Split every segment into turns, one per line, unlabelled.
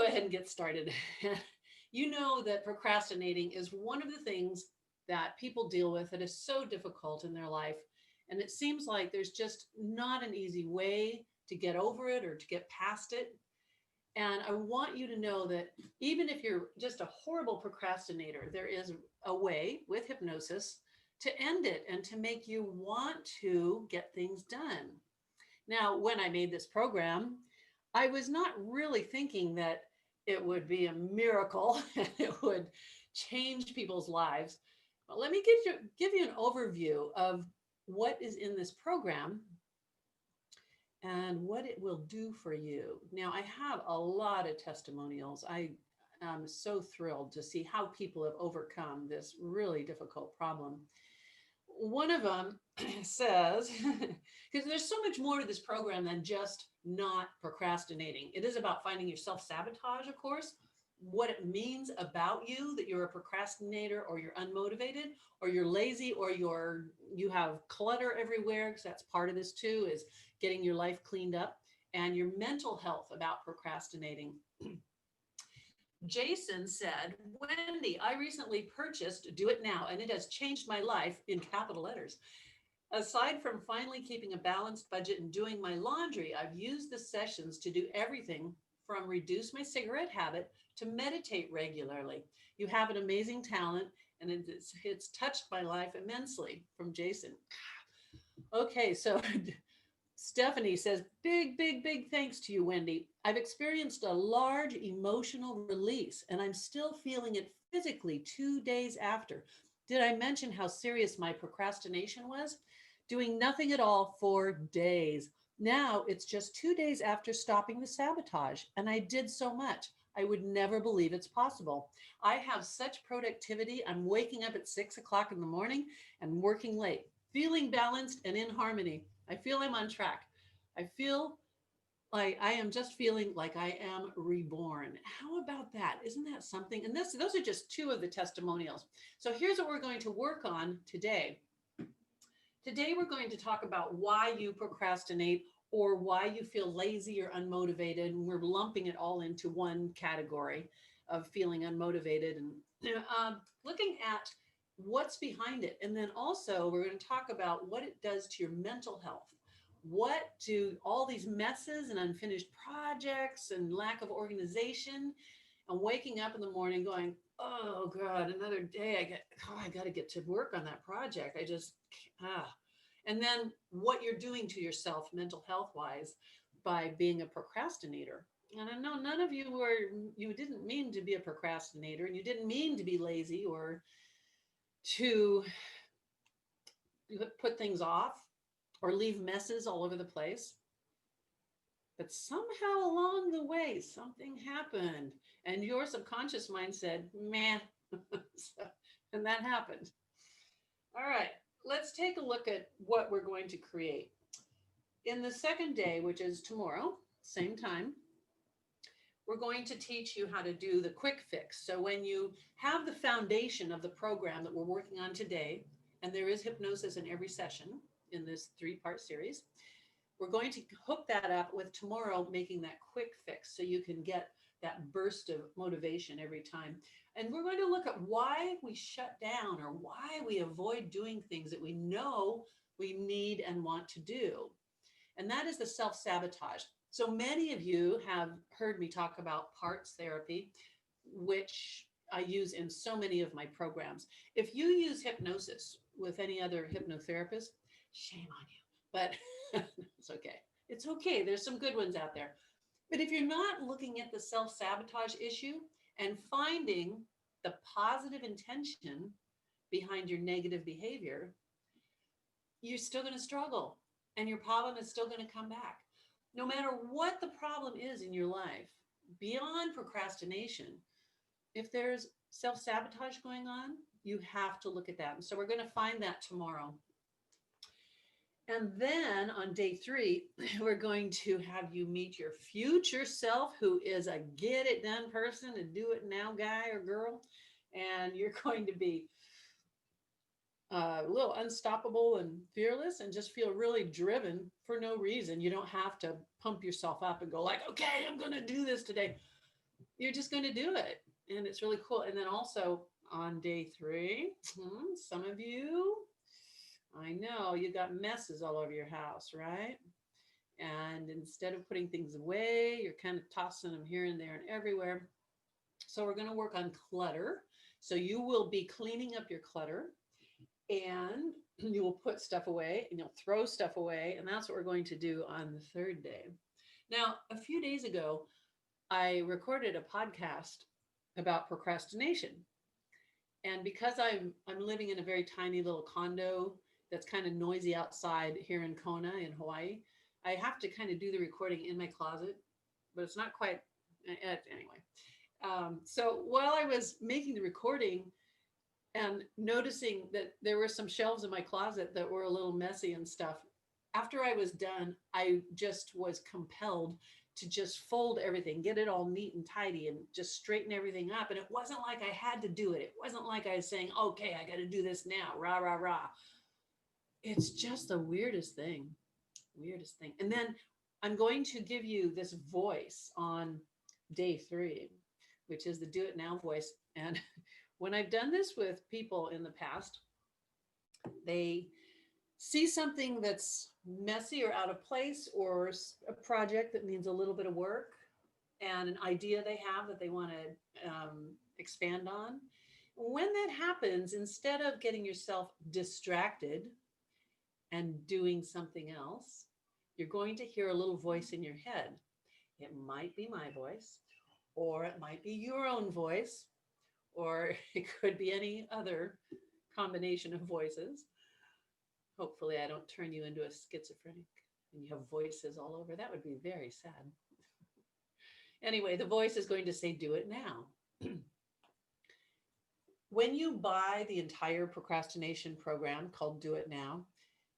go ahead and get started. You know that procrastinating is one of the things that people deal with that is so difficult in their life. And it seems like there's just not an easy way to get over it or to get past it. And I want you to know that even if you're just a horrible procrastinator, there is a way with hypnosis to end it and to make you want to get things done. Now, when I made this program, I was not really thinking that it would be a miracle and it would change people's lives. But let me give you an overview of what is in this program and what it will do for you. Now, I have a lot of testimonials. I am so thrilled to see how people have overcome this really difficult problem. One of them says, because there's so much more to this program than just not procrastinating. It is about finding your self-sabotage, of course, what it means about you that you're a procrastinator or you're unmotivated or you're lazy or you have clutter everywhere, because that's part of this too, is getting your life cleaned up, and your mental health about procrastinating. Jason said, Wendy, I recently purchased Do It Now, and it has changed my life in capital letters. Aside from finally keeping a balanced budget and doing my laundry, I've used the sessions to do everything from reduce my cigarette habit to meditate regularly. You have an amazing talent, and it's touched my life immensely. From Jason. Okay, so Stephanie says, big thanks to you, Wendy. I've experienced a large emotional release, and I'm still feeling it physically 2 days after. Did I mention how serious my procrastination was? Doing nothing at all for days. Now it's just 2 days after stopping the sabotage, and I did so much. I would never believe it's possible. I have such productivity. I'm waking up at 6 o'clock in the morning and working late, feeling balanced and in harmony. I feel I'm on track. I feel like I am just feeling like I am reborn. How about that? Isn't that something? And those are just two of the testimonials. So here's what we're going to work on today. Today, we're going to talk about why you procrastinate or why you feel lazy or unmotivated. And we're lumping it all into one category of feeling unmotivated and looking at what's behind it. And then also, we're going to talk about what it does to your mental health. What do all these messes and unfinished projects and lack of organization and waking up in the morning going, oh God, another day. I got to get to work on that project. And then what you're doing to yourself mental health wise by being a procrastinator. And I know none of you didn't mean to be a procrastinator, and you didn't mean to be lazy or to put things off or leave messes all over the place. But somehow along the way, something happened, and your subconscious mind said, meh. And that happened. All right, let's take a look at what we're going to create. In the second day, which is tomorrow, same time, we're going to teach you how to do the quick fix. So when you have the foundation of the program that we're working on today, and there is hypnosis in every session in this 3-part series, we're going to hook that up with tomorrow making that quick fix so you can get that burst of motivation every time. And we're going to look at why we shut down or why we avoid doing things that we know we need and want to do. And that is the self-sabotage. So many of you have heard me talk about parts therapy, which I use in so many of my programs. If you use hypnosis with any other hypnotherapist, shame on you, but it's okay. It's okay. There's some good ones out there. But if you're not looking at the self-sabotage issue and finding the positive intention behind your negative behavior, you're still going to struggle and your problem is still going to come back. No matter what the problem is in your life, beyond procrastination, if there's self-sabotage going on, you have to look at that. And so we're going to find that tomorrow. And then on day 3, we're going to have you meet your future self, who is a get it done person, a do it now guy or girl. And you're going to be a little unstoppable and fearless and just feel really driven for no reason. You don't have to pump yourself up and go like, okay, I'm going to do this today. you're just going to do it. And it's really cool. And then also on day 3, some of you, I know you got messes all over your house, right? And instead of putting things away, you're kind of tossing them here and there and everywhere. So we're going to work on clutter. So you will be cleaning up your clutter, and you will put stuff away and you'll throw stuff away. And that's what we're going to do on the 3rd day. Now, a few days ago, I recorded a podcast about procrastination. And because I'm living in a very tiny little condo that's kind of noisy outside here in Kona in Hawaii, I have to kind of do the recording in my closet, but it's not quite anyway. So while I was making the recording and noticing that there were some shelves in my closet that were a little messy and stuff, after I was done, I just was compelled to just fold everything, get it all neat and tidy, and just straighten everything up. And it wasn't like I had to do it. It wasn't like I was saying, okay, I got to do this now, rah, rah, rah. It's just the weirdest thing, weirdest thing. And then I'm going to give you this voice on day 3, which is the do it now voice. And when I've done this with people in the past, they see something that's messy or out of place, or a project that needs a little bit of work, and an idea they have that they want to expand on. When that happens, instead of getting yourself distracted and doing something else, you're going to hear a little voice in your head. It might be my voice, or it might be your own voice, or it could be any other combination of voices. Hopefully, I don't turn you into a schizophrenic and you have voices all over. That would be very sad. Anyway, the voice is going to say, do it now. When you buy the entire procrastination program called Do It Now,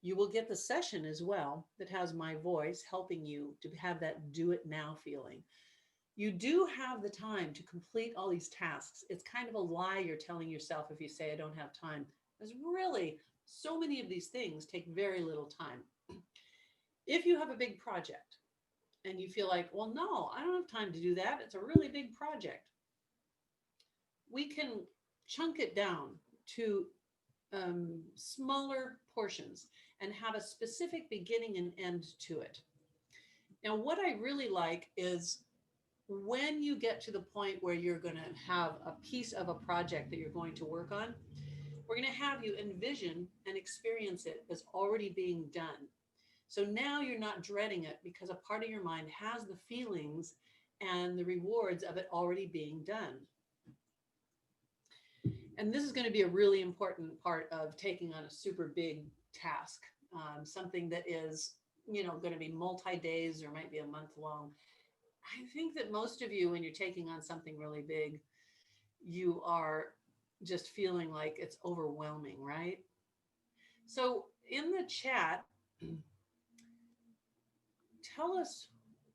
you will get the session as well that has my voice helping you to have that do it now feeling. You do have the time to complete all these tasks. It's kind of a lie you're telling yourself if you say, I don't have time. There's really so many of these things take very little time. If you have a big project and you feel like, well, no, I don't have time to do that, it's a really big project, we can chunk it down to smaller portions and have a specific beginning and end to it. Now, what I really like is when you get to the point where you're going to have a piece of a project that you're going to work on, we're going to have you envision and experience it as already being done. So now you're not dreading it because a part of your mind has the feelings and the rewards of it already being done. And this is going to be a really important part of taking on a super big task, something that is, going to be multi-days or might be a month long. I think that most of you, when you're taking on something really big, you are just feeling like it's overwhelming, right? So in the chat, tell us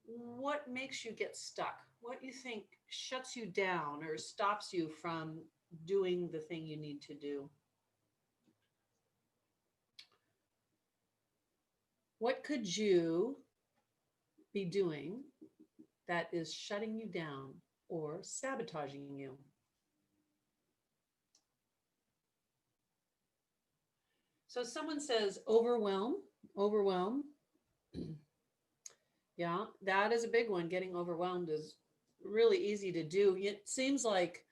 what makes you get stuck, what you think shuts you down or stops you from doing the thing you need to do. What could you be doing that is shutting you down or sabotaging you? So someone says overwhelm, overwhelm. Yeah, that is a big one. Getting overwhelmed is really easy to do. It seems like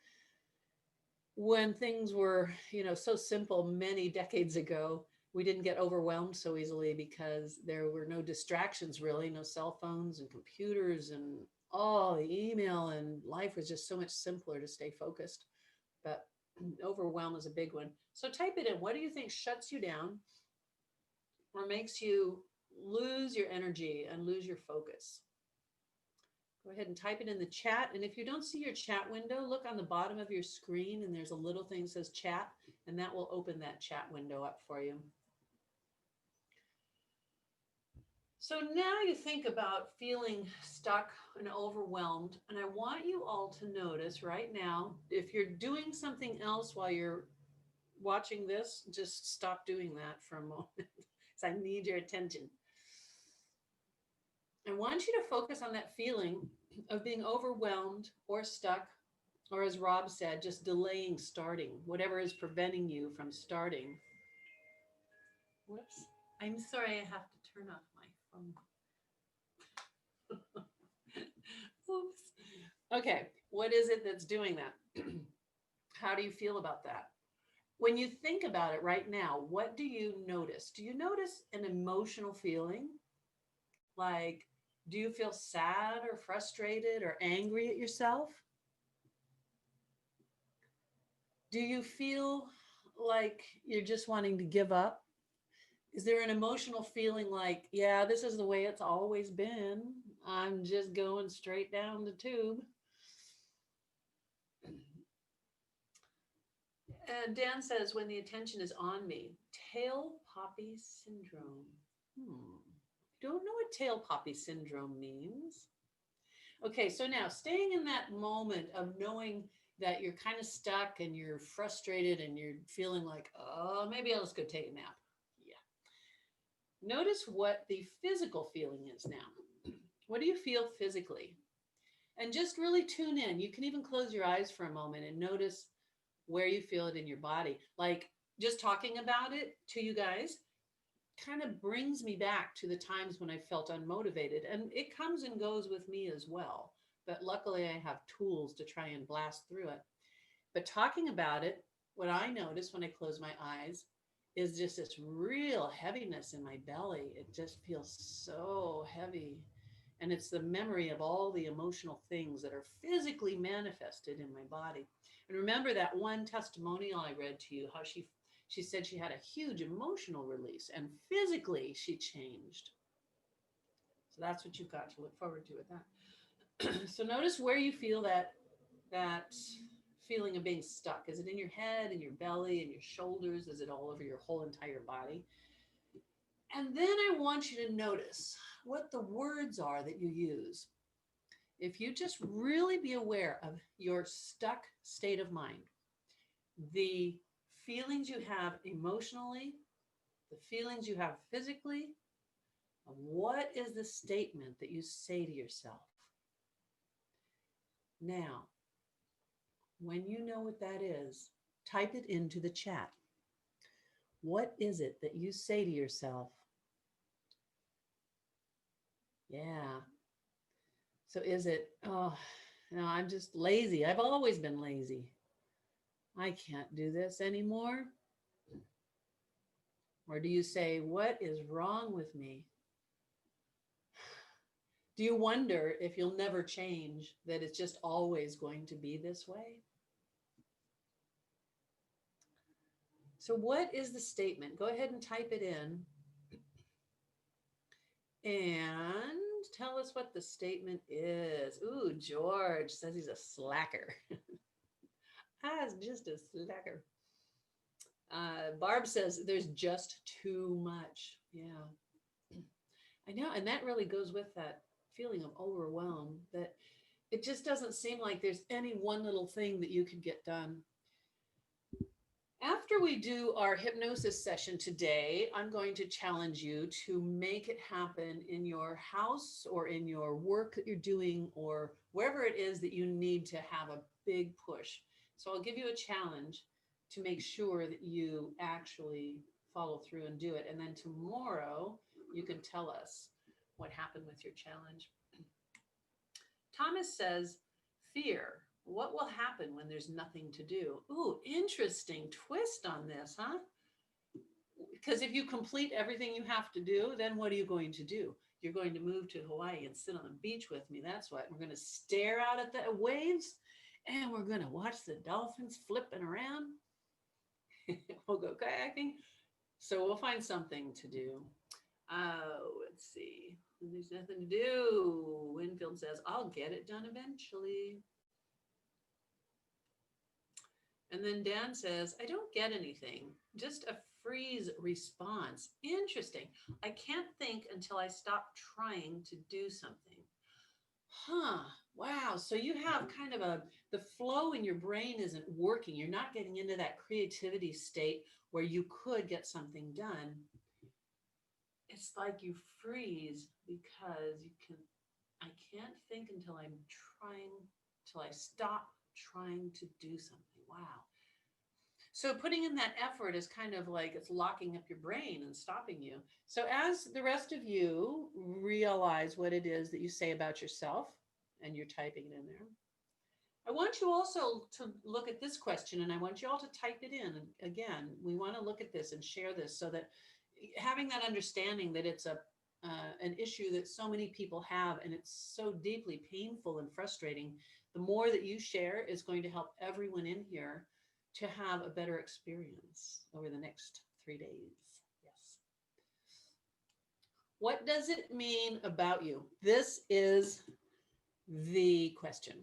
when things were, so simple many decades ago, we didn't get overwhelmed so easily because there were no distractions really, no cell phones and computers and all the email, and life was just so much simpler to stay focused. But overwhelm is a big one. So type it in. What do you think shuts you down or makes you lose your energy and lose your focus? Go ahead and type it in the chat. And if you don't see your chat window, look on the bottom of your screen and there's a little thing that says chat, and that will open that chat window up for you. So now you think about feeling stuck and overwhelmed, and I want you all to notice right now, if you're doing something else while you're watching this, just stop doing that for a moment because I need your attention. I want you to focus on that feeling of being overwhelmed or stuck, or as Rob said, just delaying starting, whatever is preventing you from starting. Whoops. I'm sorry, I have to turn off my phone. Oops. Okay, what is it that's doing that? How do you feel about that? When you think about it right now, what do you notice? Do you notice an emotional feeling? Like, do you feel sad or frustrated or angry at yourself? Do you feel like you're just wanting to give up? Is there an emotional feeling like, yeah, this is the way it's always been? I'm just going straight down the tube. Dan says, when the attention is on me, tail poppy syndrome. Don't know what tail poppy syndrome means. Okay, so now staying in that moment of knowing that you're kind of stuck and you're frustrated and you're feeling like, oh, maybe I'll just go take a nap. Yeah. Notice what the physical feeling is now. What do you feel physically? And just really tune in. You can even close your eyes for a moment and notice where you feel it in your body. Like just talking about it to you guys kind of brings me back to the times when I felt unmotivated. And it comes and goes with me as well. But luckily, I have tools to try and blast through it. But talking about it, what I notice when I close my eyes is just this real heaviness in my belly. It just feels so heavy. And it's the memory of all the emotional things that are physically manifested in my body. And remember that one testimonial I read to you, how she said she had a huge emotional release and physically she changed. So that's what you've got to look forward to with that. So notice where you feel that feeling of being stuck. Is it in your head, in your belly, in your shoulders? Is it all over your whole entire body? And then I want you to notice what the words are that you use. If you just really be aware of your stuck state of mind, the feelings you have emotionally, the feelings you have physically, what is the statement that you say to yourself? Now, when you know what that is, type it into the chat. What is it that you say to yourself? Yeah. So is it, oh, no, I'm just lazy. I've always been lazy. I can't do this anymore. Or do you say, what is wrong with me? Do you wonder if you'll never change, that it's just always going to be this way? So what is the statement? Go ahead and type it in and tell us what the statement is. Ooh, George says he's a slacker. I'm just a slacker. Barb says there's just too much. Yeah, I know. And that really goes with that feeling of overwhelm, that it just doesn't seem like there's any one little thing that you could get done. After we do our hypnosis session today, I'm going to challenge you to make it happen in your house or in your work that you're doing or wherever it is that you need to have a big push. So I'll give you a challenge to make sure that you actually follow through and do it. And then tomorrow you can tell us what happened with your challenge. Thomas says, fear. What will happen when there's nothing to do? Ooh, interesting twist on this, huh? Because if you complete everything you have to do, then what are you going to do? You're going to move to Hawaii and sit on the beach with me. That's what. We're going to stare out at the waves and we're going to watch the dolphins flipping around. We'll go kayaking. So we'll find something to do. Let's see. There's nothing to do. Winfield says, I'll get it done eventually. And then Dan says, I don't get anything, just a freeze response. Interesting. I can't think until I stop trying to do something. Huh. Wow. So you have kind of the flow in your brain isn't working. You're not getting into that creativity state where you could get something done. It's like you freeze because you can, I can't think until I stop trying to do something. Wow. So putting in that effort is kind of like it's locking up your brain and stopping you. So as the rest of you realize what it is that you say about yourself, and you're typing it in there, I want you also to look at this question, and I want you all to type it in. And again, we want to look at this and share this so that having that understanding that it's an issue that so many people have, and it's so deeply painful and frustrating, the more that you share is going to help everyone in here to have a better experience over the next 3 days. Yes. What does it mean about you? This is the question.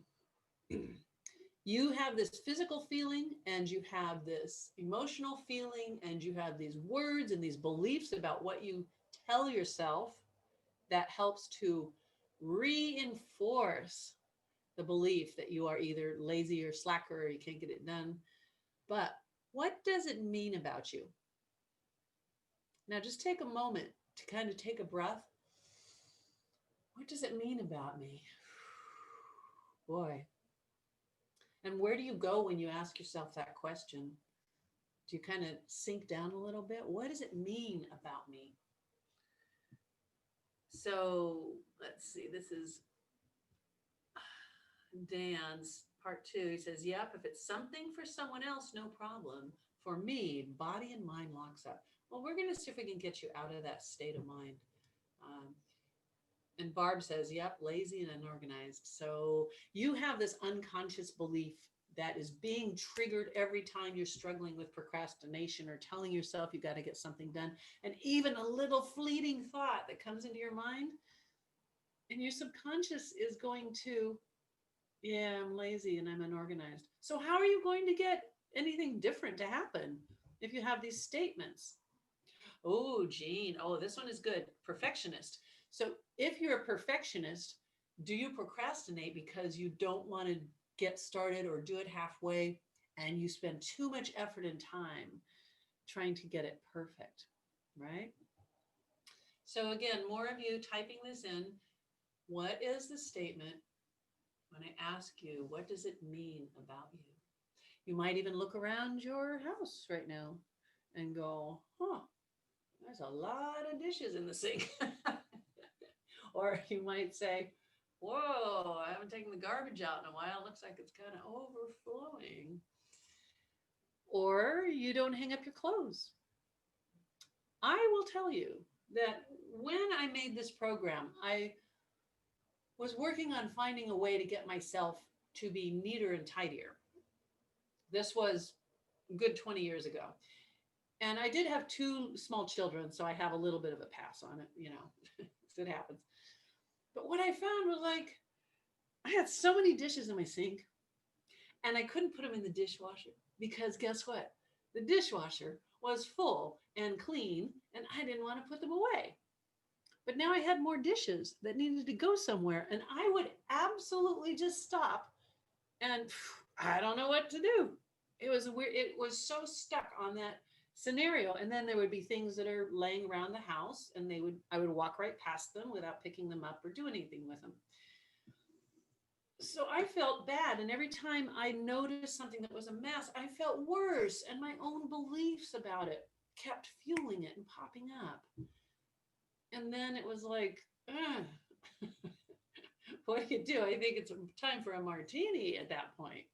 You have this physical feeling, and you have this emotional feeling, and you have these words and these beliefs about what you tell yourself that helps to reinforce the belief that you are either lazy or slacker or you can't get it done. But what does it mean about you? Now, just take a moment to kind of take a breath. What does it mean about me? Boy. And where do you go when you ask yourself that question? Do you kind of sink down a little bit? What does it mean about me? So let's see, this is Dan's part 2. He says, yep, if it's something for someone else, no problem. For me, body and mind locks up. Well, we're going to see if we can get you out of that state of mind. And Barb says, yep, lazy and unorganized. So you have this unconscious belief that is being triggered every time you're struggling with procrastination or telling yourself you got to get something done. And even a little fleeting thought that comes into your mind, and your subconscious is going to, yeah, I'm lazy and I'm unorganized. So how are you going to get anything different to happen if you have these statements? Oh, Jean. Oh, this one is good. Perfectionist. So if you're a perfectionist, do you procrastinate because you don't want to get started or do it halfway, and you spend too much effort and time trying to get it perfect, right? So again, more of you typing this in. What is the statement when I ask you, what does it mean about you? You might even look around your house right now and go, huh, there's a lot of dishes in the sink. Or you might say, whoa, I haven't taken the garbage out in a while. It looks like it's kind of overflowing. Or you don't hang up your clothes. I will tell you that when I made this program, I was working on finding a way to get myself to be neater and tidier. This was a good 20 years ago. And I did have 2 small children, so I have a little bit of a pass on it, it happens. But what I found was like, I had so many dishes in my sink, and I couldn't put them in the dishwasher because guess what? The dishwasher was full and clean, and I didn't want to put them away. But now I had more dishes that needed to go somewhere, and I would absolutely just stop, and I don't know what to do. It was weird. It was so stuck on that scenario. And then there would be things that are laying around the house, and I would walk right past them without picking them up or doing anything with them. So I felt bad. And every time I noticed something that was a mess, I felt worse. And my own beliefs about it kept fueling it and popping up. And then it was like, what do you do? I think it's time for a martini at that point.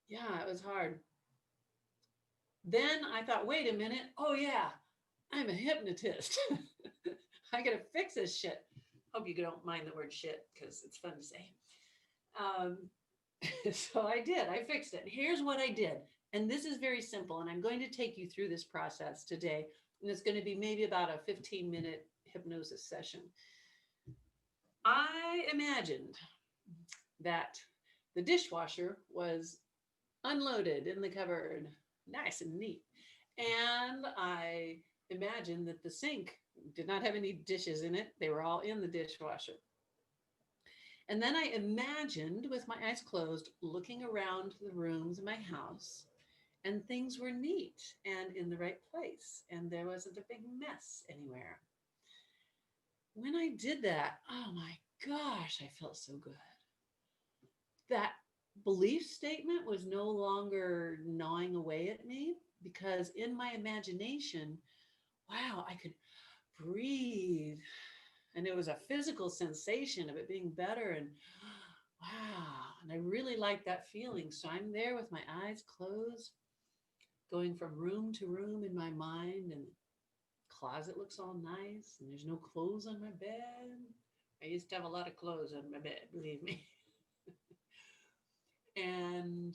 Yeah, it was hard. Then I thought, wait a minute. Oh, yeah, I'm a hypnotist. I got to fix this shit. Hope you don't mind the word shit because it's fun to say. So I did. I fixed it. Here's what I did. And this is very simple. And I'm going to take you through this process today. And it's going to be maybe about a 15-minute hypnosis session. I imagined that the dishwasher was unloaded in the cupboard, nice and neat. And I imagined that the sink did not have any dishes in it. They were all in the dishwasher. And then I imagined, with my eyes closed, looking around the rooms in my house, and things were neat and in the right place, and there wasn't a big mess anywhere. When I did that, oh my gosh, I felt so good. That belief statement was no longer gnawing away at me because in my imagination, wow, I could breathe. And it was a physical sensation of it being better. And wow. And I really liked that feeling. So I'm there with my eyes closed, going from room to room in my mind. And the closet looks all nice. And there's no clothes on my bed. I used to have a lot of clothes on my bed, believe me. And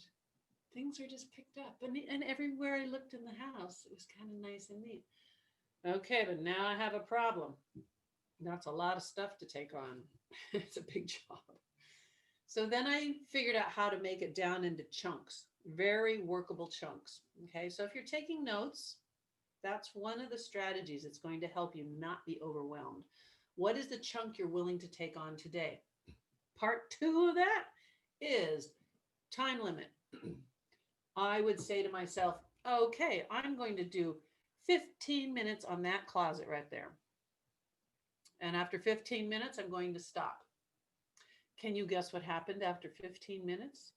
things are just picked up. And everywhere I looked in the house, it was kind of nice and neat. Okay, but now I have a problem. That's a lot of stuff to take on. It's a big job. So then I figured out how to make it down into chunks, very workable chunks. Okay, so if you're taking notes, that's one of the strategies that's going to help you not be overwhelmed. What is the chunk you're willing to take on today? Part two of that is time limit. I would say to myself, okay, I'm going to do 15 minutes on that closet right there. And after 15 minutes, I'm going to stop. Can you guess what happened after 15 minutes?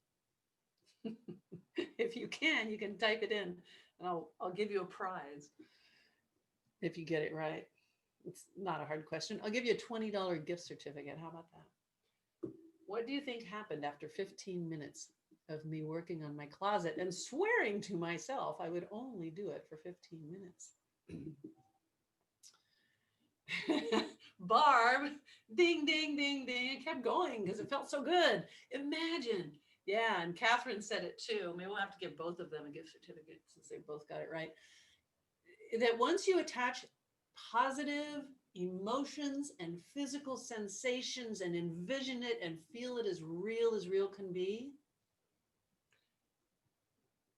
If you can type it in and I'll give you a prize if you get it right. It's not a hard question. I'll give you a $20 gift certificate. How about that? What do you think happened after 15 minutes of me working on my closet and swearing to myself I would only do it for 15 minutes? Barb, ding, ding, ding, ding. It kept going because it felt so good. Imagine. Yeah, and Catherine said it too. Maybe we'll have to give both of them a gift certificate since they both got it right. That once you attach positive emotions and physical sensations and envision it and feel it as real can be,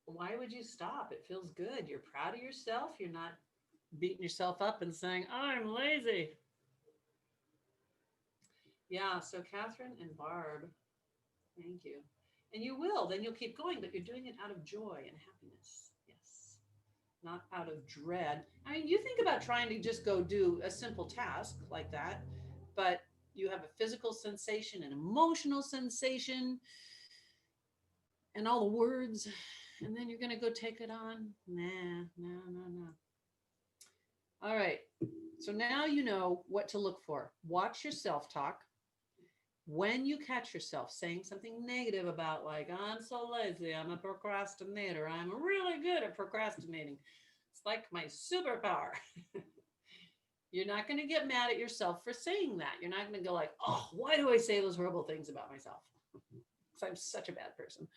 why would you stop? It feels good. You're proud of yourself. You're not beating yourself up and saying, I'm lazy. Yeah, so Catherine and Barb, thank you. And you will, then you'll keep going, but you're doing it out of joy and happiness. Yes, not out of dread. I mean, you think about trying to just go do a simple task like that, but you have a physical sensation, an emotional sensation, and all the words, and then you're going to go take it on. Nah, no. All right. So now you know what to look for. Watch your self-talk. When you catch yourself saying something negative about, like, I'm so lazy, I'm a procrastinator, I'm really good at procrastinating, it's like my superpower. You're not going to get mad at yourself for saying that. You're not going to go like, oh, why do I say those horrible things about myself? Because I'm such a bad person.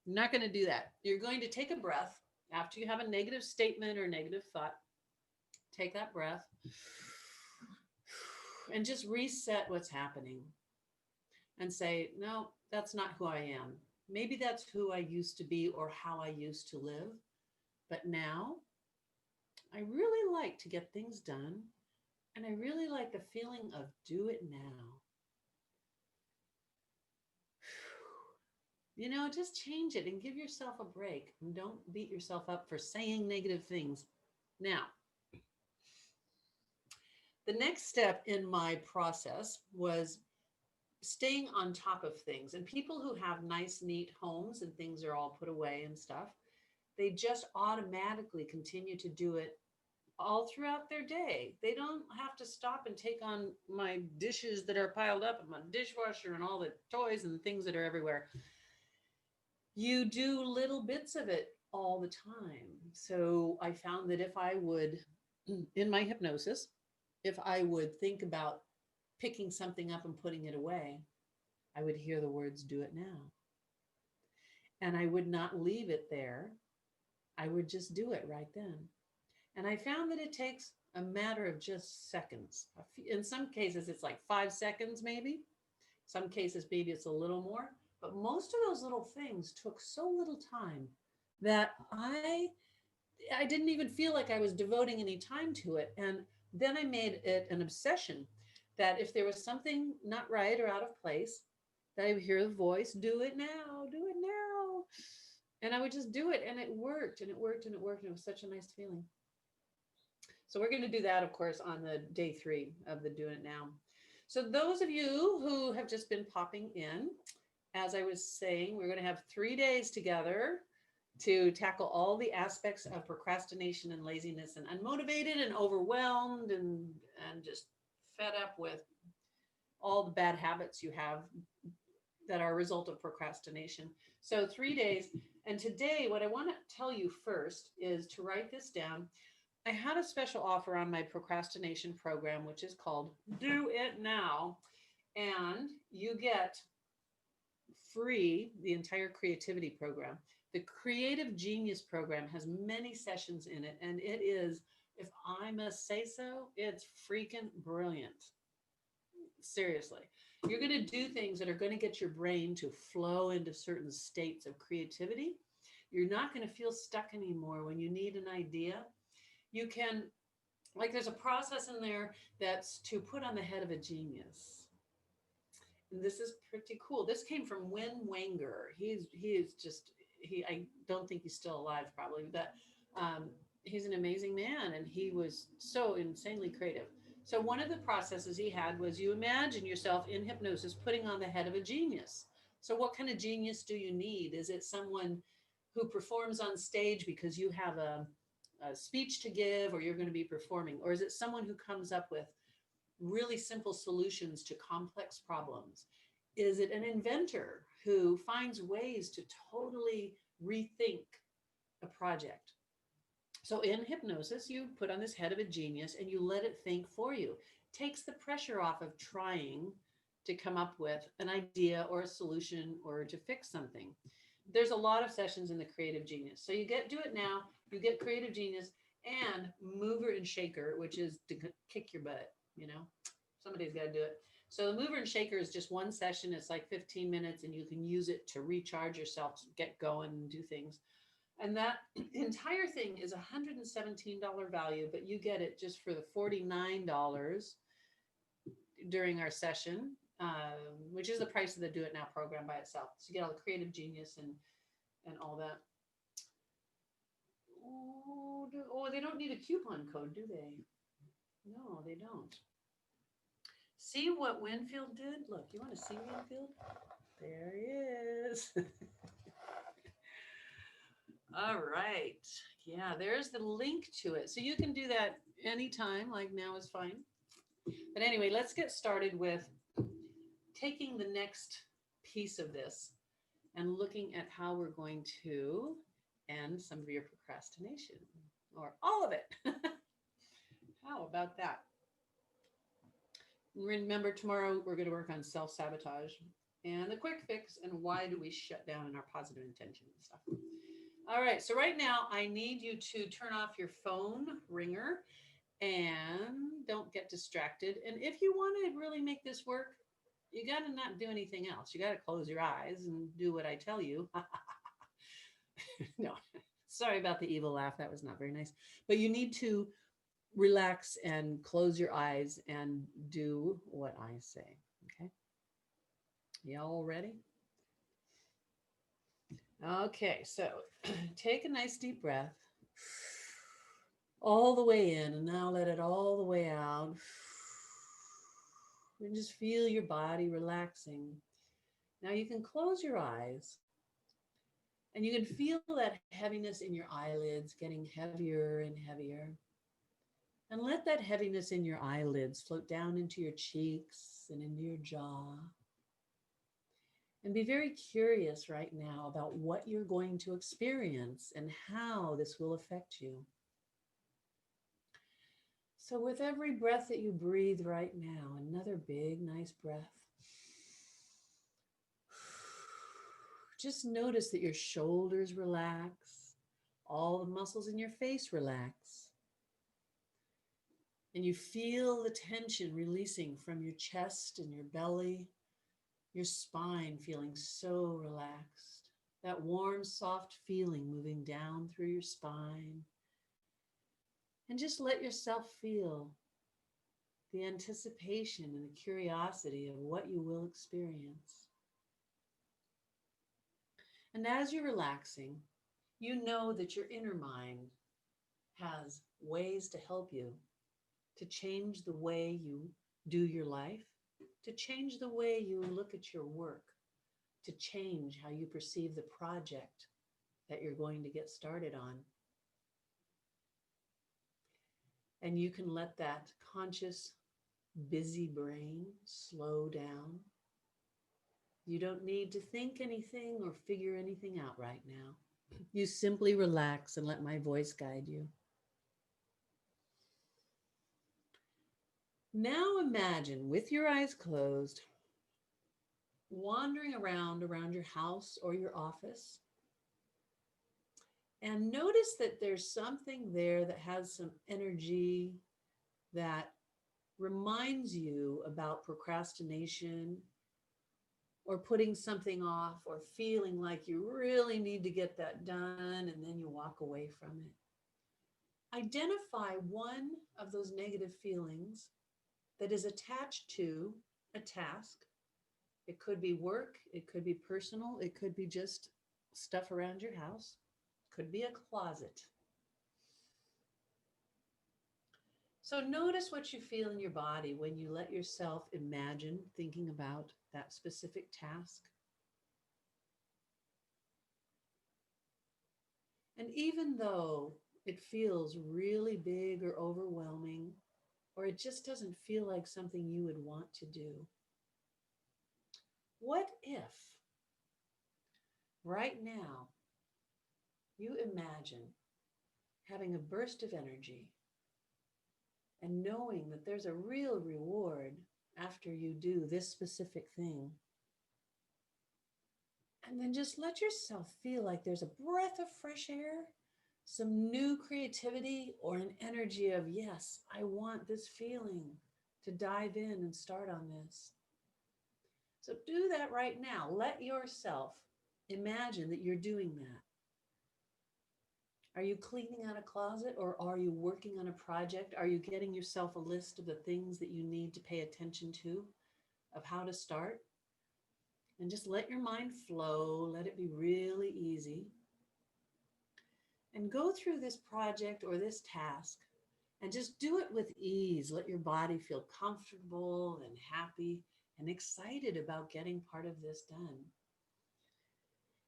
You're not going to do that. You're going to take a breath after you have a negative statement or negative thought. Take that breath and just reset what's happening and say, no, that's not who I am. Maybe that's who I used to be or how I used to live. But now I really like to get things done. And I really like the feeling of do it now. You know, just change it and give yourself a break. And don't beat yourself up for saying negative things. Now, the next step in my process was staying on top of things. And people who have nice, neat homes and things are all put away and stuff, they just automatically continue to do it all throughout their day. They don't have to stop and take on my dishes that are piled up in my dishwasher and all the toys and the things that are everywhere. You do little bits of it all the time. So I found that if I would, in my hypnosis, if I would think about picking something up and putting it away, I would hear the words, do it now. And I would not leave it there. I would just do it right then. And I found that it takes a matter of just seconds. In some cases, it's like 5 seconds, maybe. Some cases, maybe it's a little more. But most of those little things took so little time that I didn't even feel like I was devoting any time to it. And then I made it an obsession that if there was something not right or out of place, that I would hear the voice, do it now, do it now. And I would just do it. And it worked and it worked and it worked. And it was such a nice feeling. So we're going to do that, of course, on the day 3 of the Do It Now. So those of you who have just been popping in, as I was saying, we're going to have 3 days together to tackle all the aspects of procrastination and laziness and unmotivated and overwhelmed and just fed up with all the bad habits you have that are a result of procrastination. So 3 days. And today, what I want to tell you first is to write this down. I had a special offer on my procrastination program, which is called Do It Now. And you get free the entire creativity program. The Creative Genius program has many sessions in it, and it is, if I must say so, it's freaking brilliant. Seriously. You're going to do things that are going to get your brain to flow into certain states of creativity. You're not going to feel stuck anymore when you need an idea. You can, like, there's a process in there that's to put on the head of a genius. And this is pretty cool. This came from Win Wanger. He is just I don't think he's still alive probably, but he's an amazing man, and he was so insanely creative. So one of the processes he had was you imagine yourself in hypnosis putting on the head of a genius. So what kind of genius do you need? Is it someone who performs on stage because you have a speech to give, or you're going to be performing? Or is it someone who comes up with really simple solutions to complex problems? Is it an inventor who finds ways to totally rethink a project? So in hypnosis, you put on this head of a genius and you let it think for you. Takes the pressure off of trying to come up with an idea or a solution or to fix something. There's a lot of sessions in the Creative Genius. So you get Do It Now, you get Creative Genius, and Mover and Shaker, which is to kick your butt, somebody's got to do it. So the Mover and Shaker is just one session. It's like 15 minutes, and you can use it to recharge yourself, get going and do things. And that entire thing is $117 value, but you get it just for the $49 during our session, which is the price of the Do It Now program by itself. So you get all the Creative Genius and all that. Oh, they don't need a coupon code, do they? No, they don't. See what Winfield did? Look, you want to see Winfield? There he is. All right. Yeah, there's the link to it. So you can do that anytime, like now is fine. But anyway, let's get started with taking the next piece of this and looking at how we're going to end some of your procrastination, or all of it. How about that? Remember, tomorrow we're going to work on self-sabotage and the quick fix and why do we shut down in our positive intention and stuff. All right, so right now I need you to turn off your phone ringer and don't get distracted. And if you want to really make this work, you got to not do anything else. You got to close your eyes and do what I tell you. No, sorry about the evil laugh. That was not very nice. But you need to relax and close your eyes and do what I say. Okay. Y'all ready? Okay, so take a nice deep breath all the way in, and now let it all the way out. And just feel your body relaxing. Now you can close your eyes and you can feel that heaviness in your eyelids getting heavier and heavier. And let that heaviness in your eyelids float down into your cheeks and into your jaw. And be very curious right now about what you're going to experience and how this will affect you. So with every breath that you breathe right now, another big, nice breath. Just notice that your shoulders relax, all the muscles in your face relax. And you feel the tension releasing from your chest and your belly. Your spine feeling so relaxed, that warm, soft feeling moving down through your spine. And just let yourself feel the anticipation and the curiosity of what you will experience. And as you're relaxing, you know that your inner mind has ways to help you to change the way you do your life to change the way you look at your work, to change how you perceive the project that you're going to get started on. And you can let that conscious, busy brain slow down. You don't need to think anything or figure anything out right now. You simply relax and let my voice guide you. Now imagine, with your eyes closed, wandering around your house or your office. And notice that there's something there that has some energy that reminds you about procrastination or putting something off or feeling like you really need to get that done and then you walk away from it. Identify one of those negative feelings that is attached to a task. It could be work, it could be personal, it could be just stuff around your house, it could be a closet. So notice what you feel in your body when you let yourself imagine thinking about that specific task. And even though it feels really big or overwhelming, or it just doesn't feel like something you would want to do, what if right now you imagine having a burst of energy and knowing that there's a real reward after you do this specific thing? And then just let yourself feel like there's a breath of fresh air, some new creativity, or an energy of, yes, I want this feeling to dive in and start on this. So do that right now. Let yourself imagine that you're doing that. Are you cleaning out a closet, or are you working on a project? Are you getting yourself a list of the things that you need to pay attention to, of how to start? And just let your mind flow. Let it be really easy. And go through this project or this task and just do it with ease. Let your body feel comfortable and happy and excited about getting part of this done.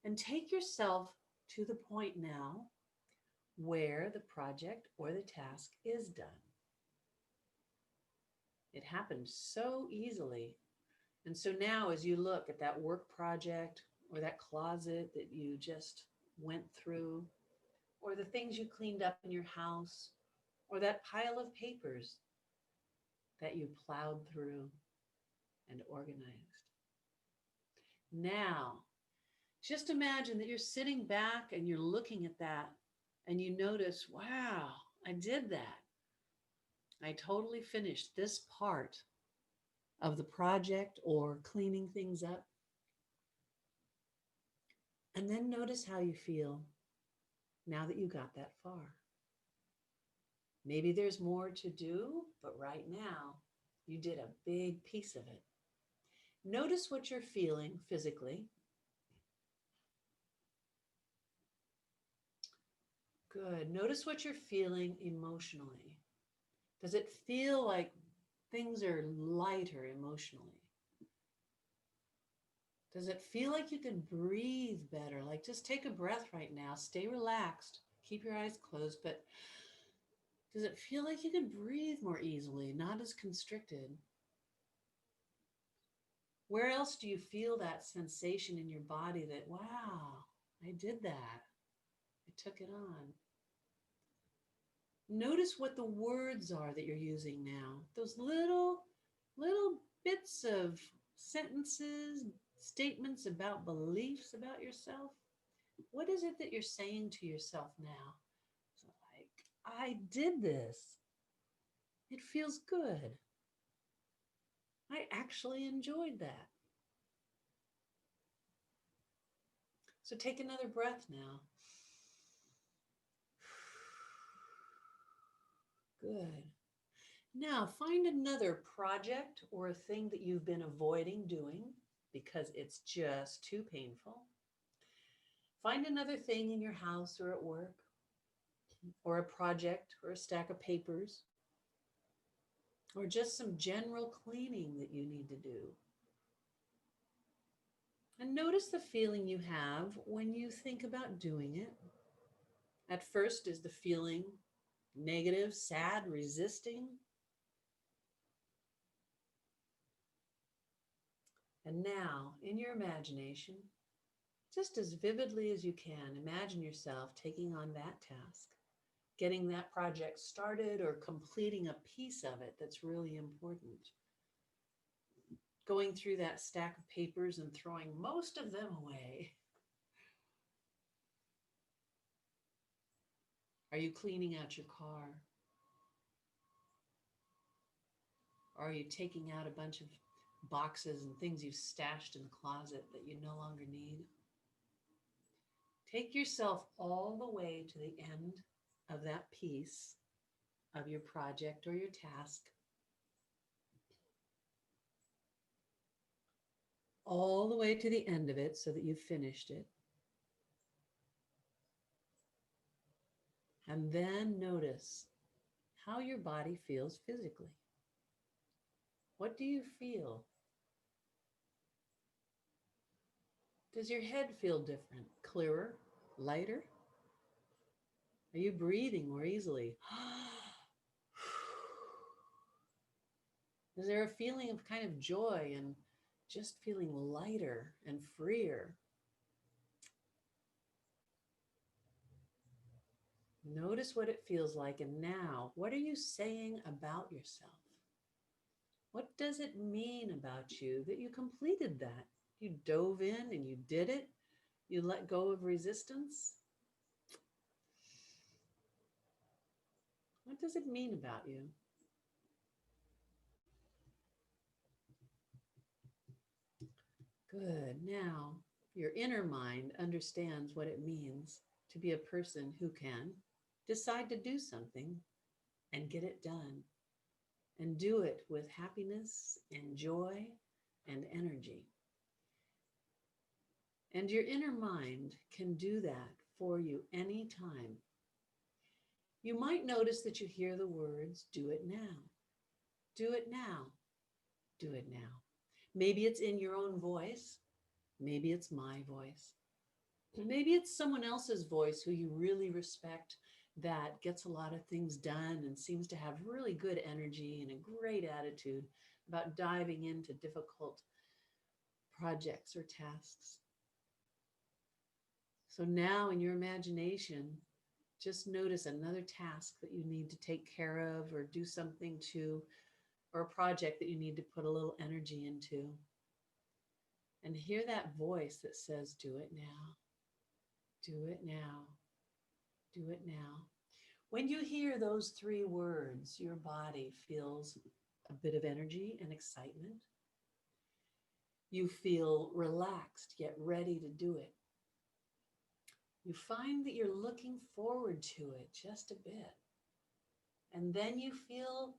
And take yourself to the point now where the project or the task is done. It happened so easily. And so now, as you look at that work project or that closet that you just went through, or the things you cleaned up in your house, or that pile of papers that you plowed through and organized. Now, just imagine that you're sitting back and you're looking at that and you notice, wow, I did that. I totally finished this part of the project or cleaning things up. And then notice how you feel now that you got that far. Maybe there's more to do, but right now you did a big piece of it. Notice what you're feeling physically. Good. Notice what you're feeling emotionally. Does it feel like things are lighter emotionally? Does it feel like you can breathe better? Like, just take a breath right now. Stay relaxed. Keep your eyes closed, but does it feel like you can breathe more easily, not as constricted? Where else do you feel that sensation in your body that, wow, I did that. I took it on. Notice what the words are that you're using now. Those little bits of sentences, statements about beliefs about yourself. What is it that you're saying to yourself now? So like, I did this. It feels good. I actually enjoyed that. So take another breath now. Good. Now find another project or a thing that you've been avoiding doing because it's just too painful. Find another thing in your house or at work, or a project or a stack of papers or just some general cleaning that you need to do. And notice the feeling you have when you think about doing it. At first, is the feeling negative, sad, resisting? And now, in your imagination, just as vividly as you can, imagine yourself taking on that task, getting that project started or completing a piece of it that's really important, going through that stack of papers and throwing most of them away. Are you cleaning out your car? Or are you taking out a bunch of boxes and things you've stashed in the closet that you no longer need? Take yourself all the way to the end of that piece of your project or your task, all the way to the end of it so that you've finished it. And then notice how your body feels physically. What do you feel? Does your head feel different, clearer, lighter? Are you breathing more easily? Is there a feeling of kind of joy and just feeling lighter and freer? Notice what it feels like. And now, what are you saying about yourself? What does it mean about you that you completed that? You dove in and you did it. You let go of resistance. What does it mean about you? Good. Now, your inner mind understands what it means to be a person who can decide to do something and get it done, and do it with happiness and joy and energy. And your inner mind can do that for you anytime. You might notice that you hear the words, do it now, do it now, do it now. Maybe it's in your own voice. Maybe it's my voice. Maybe it's someone else's voice who you really respect, that gets a lot of things done and seems to have really good energy and a great attitude about diving into difficult projects or tasks. So now in your imagination, just notice another task that you need to take care of or do something to, or a project that you need to put a little energy into. And hear that voice that says, do it now, do it now, do it now. When you hear those three words, your body feels a bit of energy and excitement. You feel relaxed, yet ready to do it. You find that you're looking forward to it just a bit. And then you feel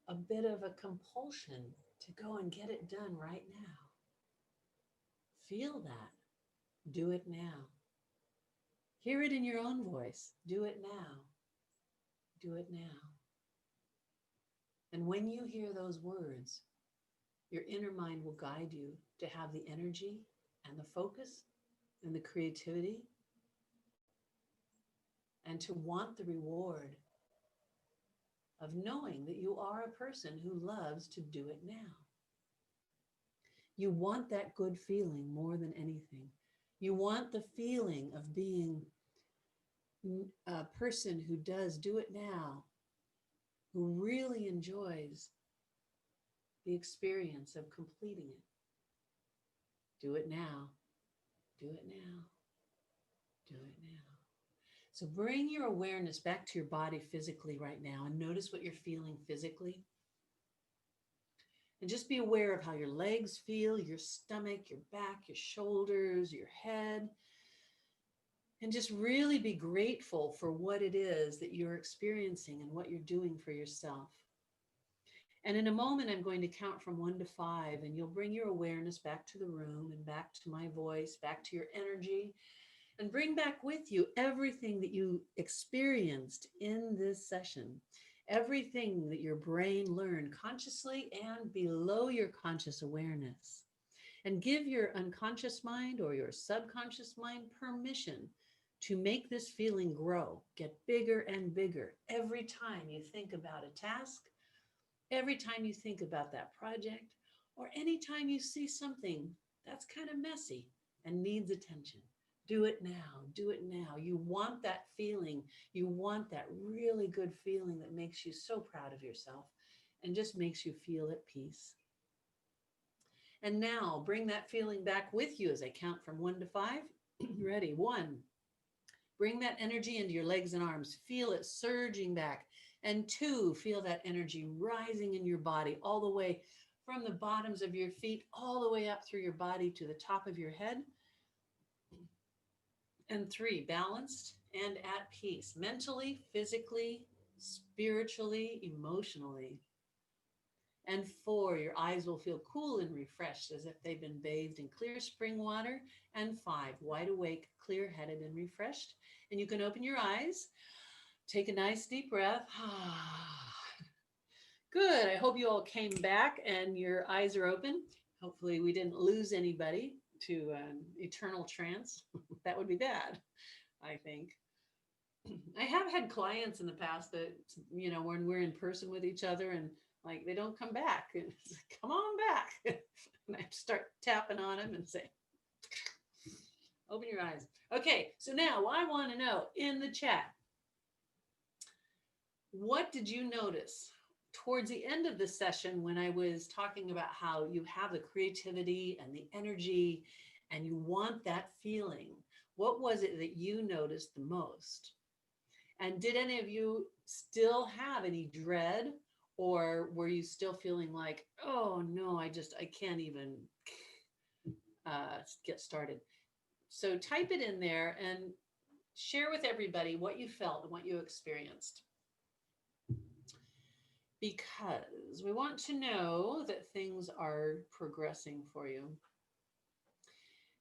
a bit of a compulsion to go and get it done right now. Feel that. Do it now. Hear it in your own voice. Do it now. Do it now. And when you hear those words, your inner mind will guide you to have the energy and the focus and the creativity and to want the reward of knowing that you are a person who loves to do it now. You want that good feeling more than anything. You want the feeling of being a person who does do it now, who really enjoys the experience of completing it. Do it now. Do it now. Do it now. So bring your awareness back to your body physically right now and notice what you're feeling physically. And just be aware of how your legs feel, your stomach, your back, your shoulders, your head. And just really be grateful for what it is that you're experiencing and what you're doing for yourself. And in a moment, I'm going to count from 1 to 5, and you'll bring your awareness back to the room and back to my voice, back to your energy, and bring back with you everything that you experienced in this session. everything that your brain learned consciously and below your conscious awareness. And give your unconscious mind or your subconscious mind permission to make this feeling grow, get bigger and bigger every time you think about a task, every time you think about that project, or anytime you see something that's kind of messy and needs attention. Do it now. Do it now. You want that feeling. You want that really good feeling that makes you so proud of yourself and just makes you feel at peace. And now bring that feeling back with you as I count from 1 to 5. Ready? 1. Bring that energy into your legs and arms. Feel it surging back. And 2, feel that energy rising in your body all the way from the bottoms of your feet, all the way up through your body to the top of your head. And 3, balanced and at peace, mentally, physically, spiritually, emotionally. And 4, your eyes will feel cool and refreshed as if they've been bathed in clear spring water. And 5, wide awake, clear-headed and refreshed. And you can open your eyes, take a nice deep breath. Good. I hope you all came back and your eyes are open. Hopefully we didn't lose anybody to an eternal trance. That would be bad, I think. I have had clients in the past that, when we're in person with each other and like they don't come back. And it's like, come on back. And I start tapping on them and say, open your eyes. Okay, so now I want to know in the chat, what did you notice towards the end of the session when I was talking about how you have the creativity and the energy and you want that feeling? What was it that you noticed the most? And did any of you still have any dread, or were you still feeling like, oh no, I can't even get started? So type it in there and share with everybody what you felt and what you experienced. Because we want to know that things are progressing for you.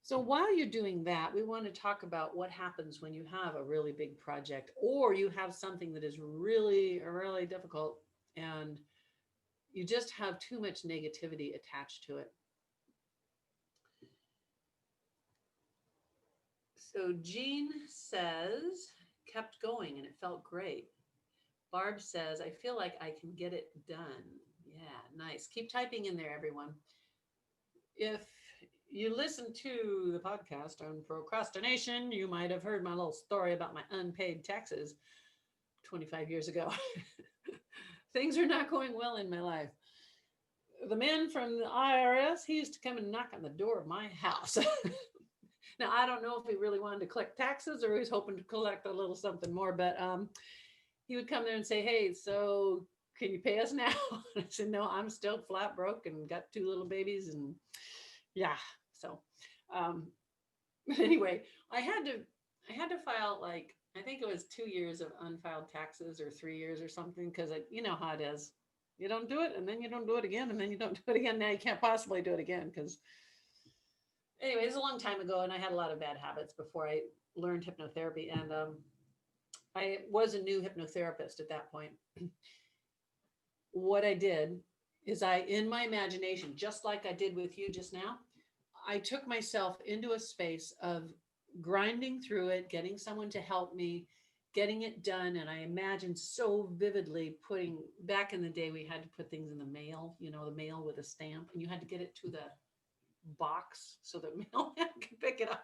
So while you're doing that, we want to talk about what happens when you have a really big project or you have something that is really, really difficult and you just have too much negativity attached to it. So Jean says, kept going and it felt great. Barb says, I feel like I can get it done. Yeah, nice. Keep typing in there, everyone. If you listen to the podcast on procrastination, you might have heard my little story about my unpaid taxes 25 years ago. Things are not going well in my life. The man from the IRS, he used to come and knock on the door of my house. Now, I don't know if he really wanted to collect taxes or he was hoping to collect a little something more, but he would come there and say, hey, so can you pay us now? And I said, no, I'm still flat broke and got 2 little babies. And yeah, so anyway, I had to file like, I think it was 2 years of unfiled taxes or 3 years or something, because you know how it is. You don't do it and then you don't do it again and then you don't do it again. Now you can't possibly do it again because anyway, it's a long time ago and I had a lot of bad habits before I learned hypnotherapy. And I was a new hypnotherapist at that point. What I did is in my imagination, just like I did with you just now, I took myself into a space of grinding through it, getting someone to help me, getting it done. And I imagined so vividly back in the day, we had to put things in the mail, the mail with a stamp, and you had to get it to the box so the mailman could pick it up.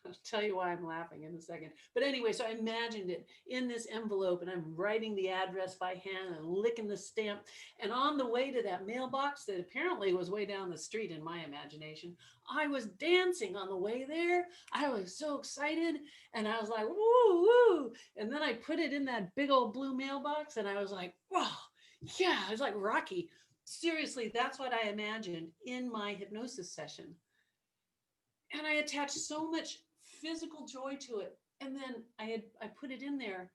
I'll tell you why I'm laughing in a second. But anyway, so I imagined it in this envelope and I'm writing the address by hand and licking the stamp. And on the way to that mailbox that apparently was way down the street in my imagination, I was dancing on the way there. I was so excited and I was like, woo, woo. And then I put it in that big old blue mailbox and I was like, wow, yeah, it was like Rocky. Seriously, that's what I imagined in my hypnosis session. And I attached so much physical joy to it. And then I put it in there.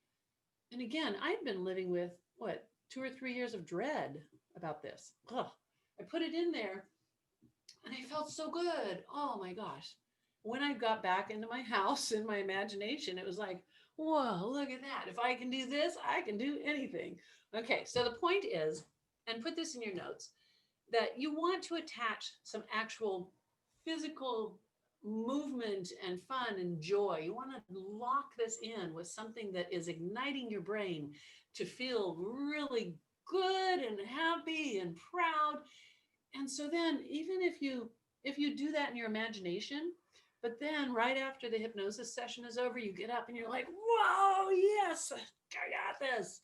And again, I'd been living with 2 or 3 years of dread about this. Ugh. I put it in there and I felt so good. Oh my gosh. When I got back into my house in my imagination, it was like, Whoa, look at that. If I can do this, I can do anything. Okay, so the point is, and put this in your notes, that you want to attach some actual physical movement and fun and joy. You want to lock this in with something that is igniting your brain to feel really good and happy and proud. And so then even if you do that in your imagination, but then right after the hypnosis session is over, you get up and you're like, whoa, yes, I got this.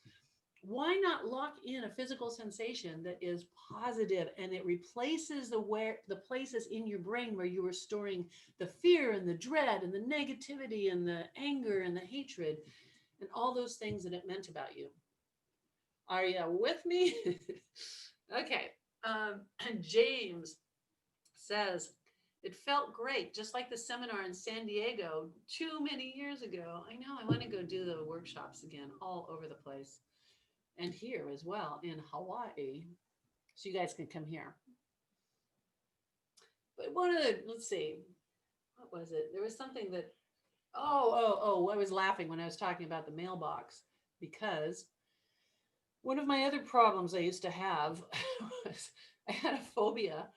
Why not lock in a physical sensation that is positive and it replaces the places in your brain where you were storing the fear and the dread and the negativity and the anger and the hatred and all those things that it meant about you. Are you with me? Okay. And James says, it felt great, just like the seminar in San Diego too many years ago. I know, I want to go do the workshops again all over the place and here as well in Hawaii. So you guys can come here. But one of the, let's see, what was it? There was something that, I was laughing when I was talking about the mailbox because one of my other problems I used to have was I had a phobia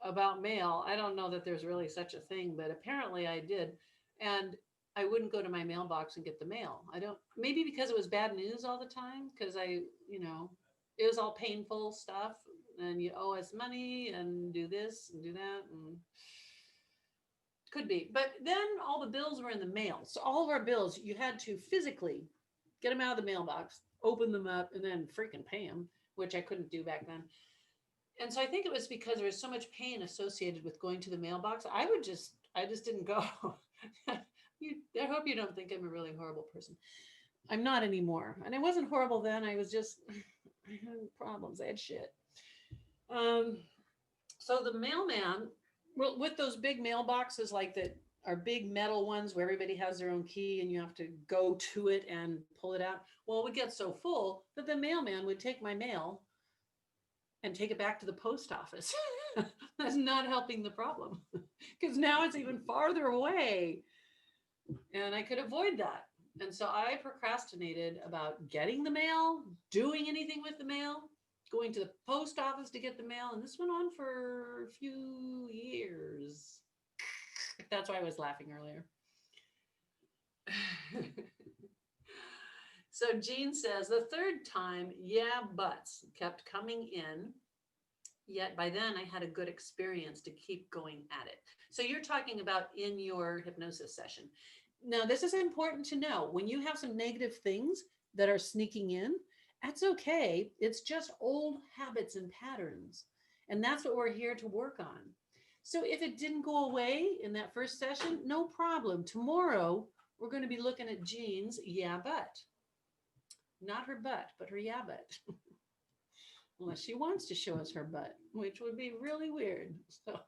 about mail. I don't know that there's really such a thing, but apparently I did. And I wouldn't go to my mailbox and get the mail. I don't, maybe because it was bad news all the time, because it was all painful stuff and you owe us money and do this and do that. And could be. But then all the bills were in the mail. So all of our bills, you had to physically get them out of the mailbox, open them up, and then freaking pay them, which I couldn't do back then. And so I think it was because there was so much pain associated with going to the mailbox. I just didn't go. I hope you don't think I'm a really horrible person. I'm not anymore. And I wasn't horrible then. I was just, I had problems. I had shit. Um, so the mailman, well, with those big mailboxes like that are big metal ones where everybody has their own key and you have to go to it and pull it out. Well, it would get so full that the mailman would take my mail and take it back to the post office. That's not helping the problem because now it's even farther away and I could avoid that. And so I procrastinated about getting the mail, doing anything with the mail, going to the post office to get the mail. And this went on for a few years. That's why I was laughing earlier. So Jean says the third time, yeah, buts kept coming in. Yet by then I had a good experience to keep going at it. So you're talking about in your hypnosis session. Now, this is important to know. When you have some negative things that are sneaking in, that's okay. It's just old habits and patterns. And that's what we're here to work on. So if it didn't go away in that first session, no problem. Tomorrow, we're going to be looking at Jean's yeah, but. Not her butt, but her yeah, but. Unless she wants to show us her butt, which would be really weird. So,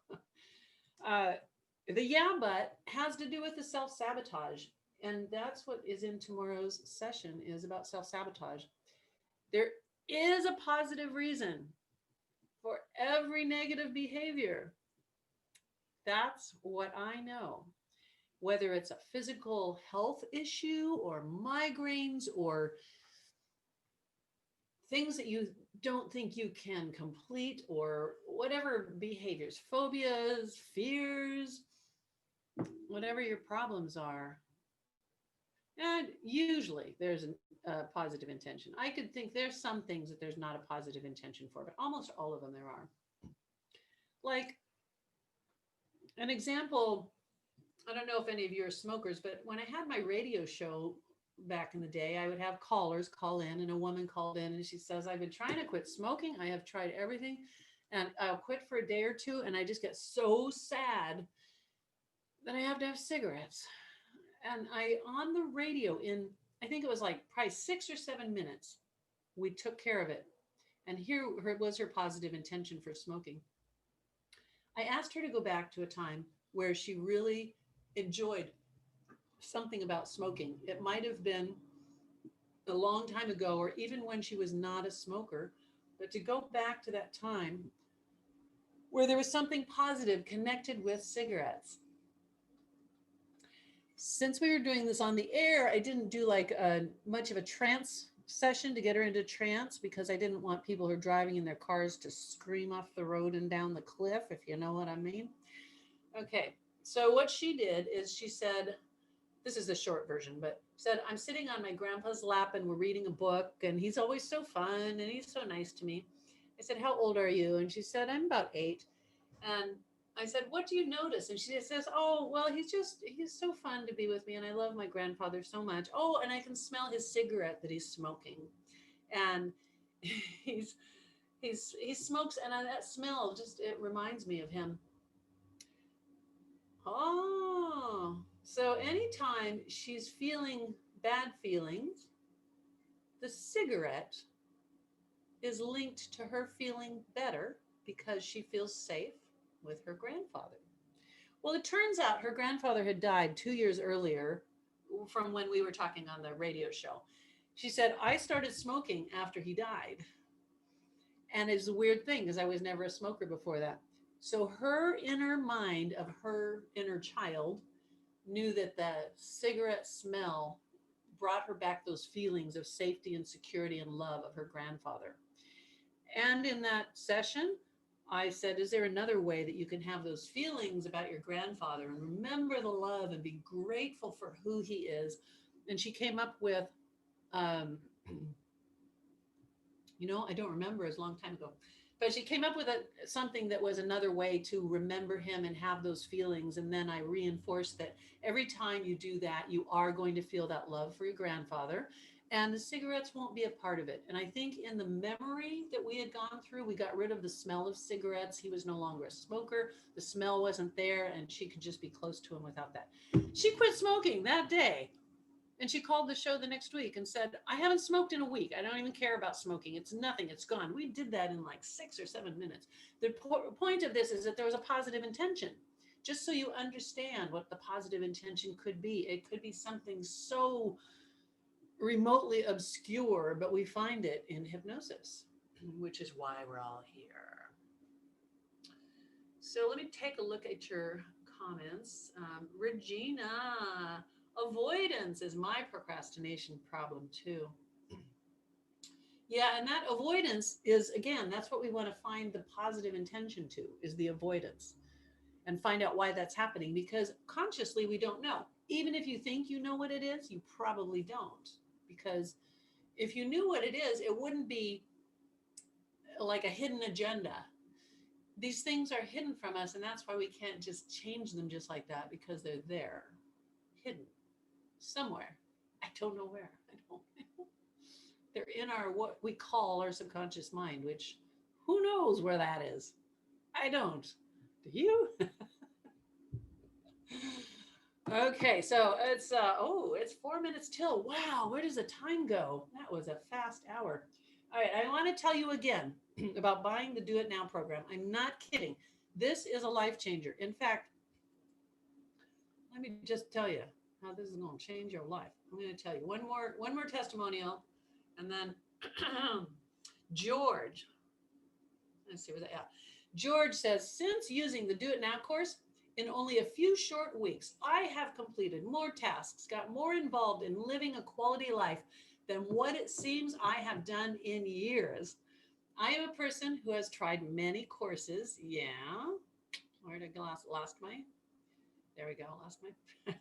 uh, the yeah, but has to do with the self-sabotage. And that's what is in tomorrow's session is about self-sabotage. There is a positive reason for every negative behavior. That's what I know. Whether it's a physical health issue or migraines or things that you don't think you can complete or whatever behaviors, phobias, fears, whatever your problems are. And usually there's a positive intention. I could think there's some things that there's not a positive intention for, but almost all of them there are. Like an example, I don't know if any of you are smokers, but when I had my radio show back in the day, I would have callers call in, and a woman called in and she says, I've been trying to quit smoking. I have tried everything and I'll quit for a day or two. And I just get so sad that I have to have cigarettes. And on the radio I think it was like probably 6 or 7 minutes, we took care of it. And here was her positive intention for smoking. I asked her to go back to a time where she really enjoyed something about smoking. It might have been a long time ago, or even when she was not a smoker, but to go back to that time where there was something positive connected with cigarettes. Since we were doing this on the air, I didn't do like much of a trance session to get her into trance because I didn't want people who are driving in their cars to scream off the road and down the cliff, if you know what I mean. Okay, so what she did is she said, this is the short version, but said, I'm sitting on my grandpa's lap and we're reading a book and he's always so fun and he's so nice to me. I said, how old are you? And she said, I'm about 8. And I said, what do you notice? And she says, oh, well, he's so fun to be with me. And I love my grandfather so much. Oh, and I can smell his cigarette that he's smoking. And he's, he smokes. And that smell just, it reminds me of him. Oh, so anytime she's feeling bad feelings, the cigarette is linked to her feeling better because she feels safe with her grandfather. Well, it turns out her grandfather had died 2 years earlier from when we were talking on the radio show. She said, I started smoking after he died. And it's a weird thing because I was never a smoker before that. So her inner mind of her inner child knew that the cigarette smell brought her back those feelings of safety and security and love of her grandfather. And in that session, I said, is there another way that you can have those feelings about your grandfather and remember the love and be grateful for who he is? And she came up with, um, I don't remember, it's a long time ago, but she came up with something that was another way to remember him and have those feelings. And then I reinforced that every time you do that, you are going to feel that love for your grandfather. And the cigarettes won't be a part of it. And I think in the memory that we had gone through, we got rid of the smell of cigarettes. He was no longer a smoker. The smell wasn't there, and she could just be close to him without that. She quit smoking that day. And she called the show the next week and said, I haven't smoked in a week. I don't even care about smoking. It's nothing. It's gone. We did that in like 6 or 7 minutes. The point of this is that there was a positive intention. Just so you understand what the positive intention could be. It could be something so remotely obscure, but we find it in hypnosis, which is why we're all here. So let me take a look at your comments. Regina, avoidance is my procrastination problem too. Yeah, and that avoidance is, again, that's what we want to find the positive intention to, is the avoidance, and find out why that's happening, because consciously we don't know. Even if you think you know what it is, you probably don't, because if you knew what it is, it wouldn't be like a hidden agenda. These things are hidden from us, and that's why we can't just change them just like that, because they're there, hidden somewhere. I don't know where. I don't know. They're in our, what we call our subconscious mind, which who knows where that is? I don't. Do you? Okay, so it's 4 minutes till. Wow, where does the time go? That was a fast hour. All right, I want to tell you again about buying the Do It Now program. I'm not kidding. This is a life changer. In fact, let me just tell you how this is going to change your life. I'm going to tell you one more testimonial, and then George. Let's see where that. Yeah, George says, since using the Do It Now course, in only a few short weeks, I have completed more tasks, got more involved in living a quality life than what it seems I have done in years. I am a person who has tried many courses. Yeah. Where did I lost my? There we go. Lost my.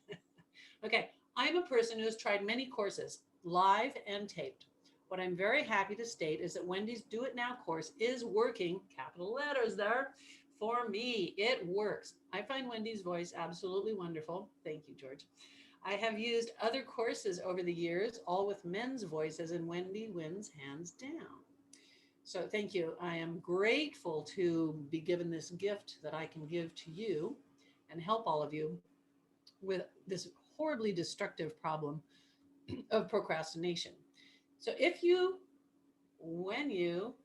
Okay. I'm a person who has tried many courses, live and taped. What I'm very happy to state is that Wendy's Do It Now course is working, capital letters there, for me. It works. I find Wendy's voice absolutely wonderful. Thank you, George. I have used other courses over the years, all with men's voices, and Wendy wins hands down. So thank you. I am grateful to be given this gift that I can give to you and help all of you with this horribly destructive problem of procrastination. So when you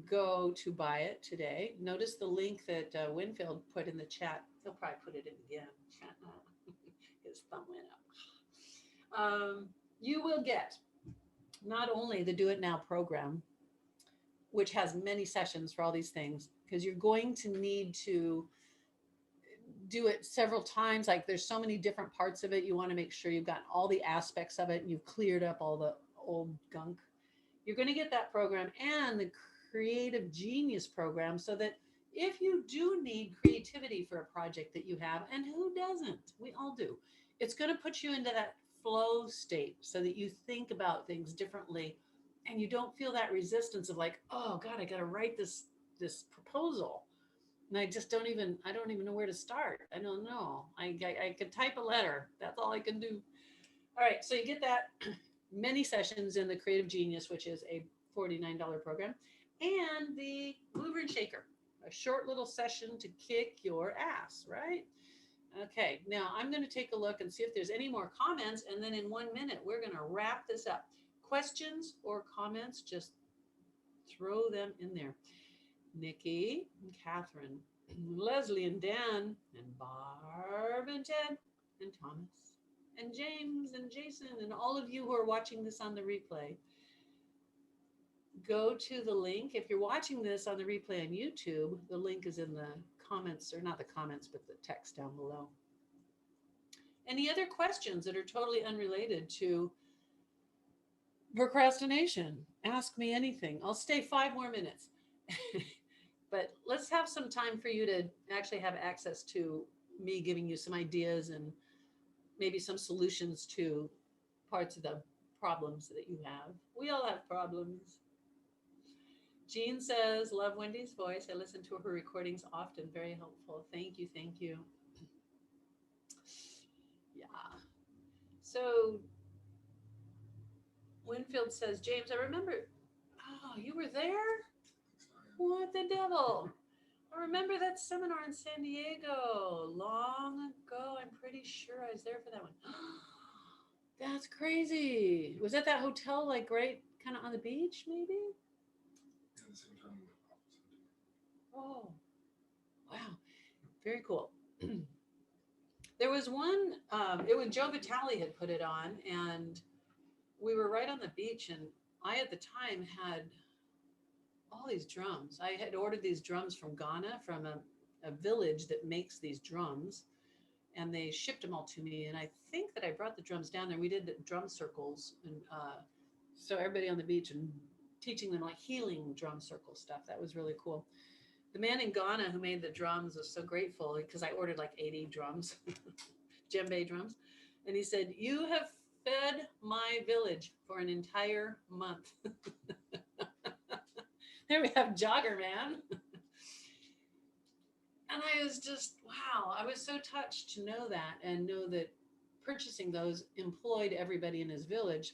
go to buy it today, notice the link that Winfield put in the chat. He'll probably put it in again. His thumb went up. You will get not only the Do It Now program, which has many sessions for all these things, because you're going to need to do it several times. Like there's so many different parts of it. You want to make sure you've got all the aspects of it and you've cleared up all the old gunk. You're going to get that program and the creative genius program so that if you do need creativity for a project that you have, and who doesn't? We all do. It's going to put you into that flow state so that you think about things differently and you don't feel that resistance of like, oh God, I got to write this proposal and I don't even know where to start. I don't know. I could type a letter. That's all I can do. All right, so you get that many sessions in the Creative Genius, which is a $49 program, and the Mover and Shaker, a short little session to kick your ass, right? Okay, now I'm going to take a look and see if there's any more comments, and then in 1 minute, we're going to wrap this up. Questions or comments, just throw them in there. Nikki and Catherine, Leslie and Dan, and Barb and Ted, and Thomas, and James and Jason, and all of you who are watching this on the replay. Go to the link. If you're watching this on the replay on YouTube, the link is in the comments, or not the comments, but the text down below. Any other questions that are totally unrelated to procrastination? Ask me anything. I'll stay 5 more minutes. But let's have some time for you to actually have access to me giving you some ideas and maybe some solutions to parts of the problems that you have. We all have problems. Jean says, love Wendy's voice. I listen to her recordings often. Very helpful. Thank you. Thank you. Yeah. So Winfield says, James, I remember. Oh, you were there? What the devil? I remember that seminar in San Diego long ago. I'm pretty sure I was there for that one. That's crazy. Was that hotel, like right kind of on the beach, maybe?
Yeah, the same time we went opposite.
Oh, wow. Very cool. There was one, it was Joe Vitale had put it on, and we were right on the beach, and I at the time had all these drums. I had ordered these drums from Ghana, from a village that makes these drums, and they shipped them all to me. And I think that I brought the drums down there. We did the drum circles, and so everybody on the beach and teaching them like healing drum circle stuff. That was really cool. The man in Ghana who made the drums was so grateful because I ordered like 80 drums, djembe drums. And he said, you have fed my village for an entire month. There we have Jogger Man. And I was just, wow, I was so touched to know that and know that purchasing those employed everybody in his village.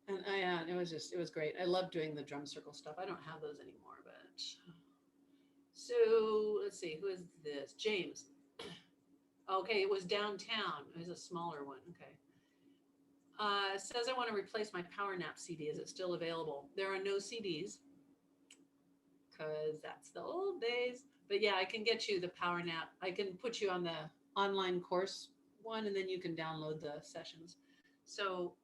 And it was great. I love doing the drum circle stuff. I don't have those anymore, but so let's see, who is this? James. Okay, it was downtown. It was a smaller one. Okay. Says I want to replace my Power Nap CD. Is it still available? There are no CDs because that's the old days. But yeah, I can get you the Power Nap. I can put you on the online course one, and then you can download the sessions. So